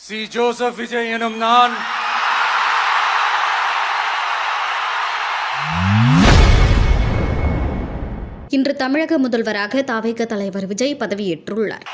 C. Joseph Vijay எனும் நான் இன்று தமிழக முதல்வராக தவிக தலைவர் விஜய் பதவியேற்றுள்ளார்.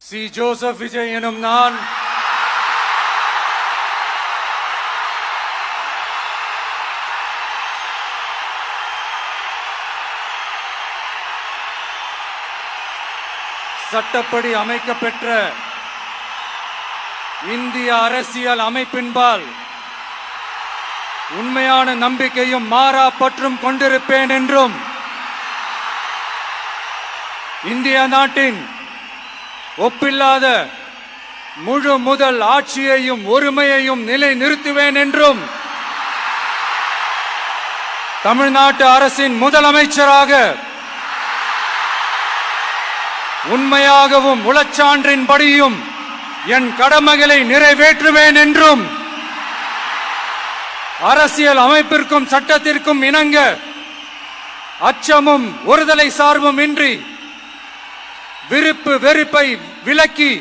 சி. ஜோசப் விஜய் எனும் நான் சட்டப்படி அமைக்கப்பெற்ற இந்திய அரசியல் அமைப்பின்பால் உண்மையான நம்பிக்கையும் மாறா பற்றும் கொண்டிருப்பேன் என்றும் இந்திய நாட்டின் ஒப்பில்லாத முழு முதல் ஆட்சியையும் ஒருமையையும் நிலைநிறுத்துவேன் என்றும் தமிழ்நாட்டு அரசின் முதலமைச்சராக உண்மையாகவும் உளச்சான்றின்படியும் என் கடமைகளை நிறைவேற்றுவேன் என்றும் அரசியல் அமைப்பிற்கும் சட்டத்திற்கும் இணங்க அச்சமும் ஒருதலை சார்பும் இன்றி விருப்பு வெறுப்பை விலக்கி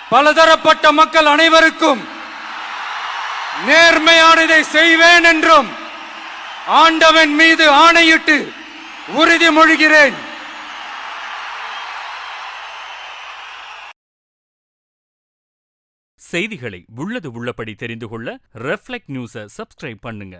பலதரப்பட்ட மக்கள் அனைவருக்கும் நேர்மையானதை செய்வேன் என்றும் ஆண்டவன் மீது ஆணையிட்டு உறுதிமொழிகிறேன். செய்திகளை உள்ளது உள்ளபடி தெரிந்து கொள்ள ரெஃப்ளெக்ட் நியூஸை சப்ஸ்கிரைப் பண்ணுங்க.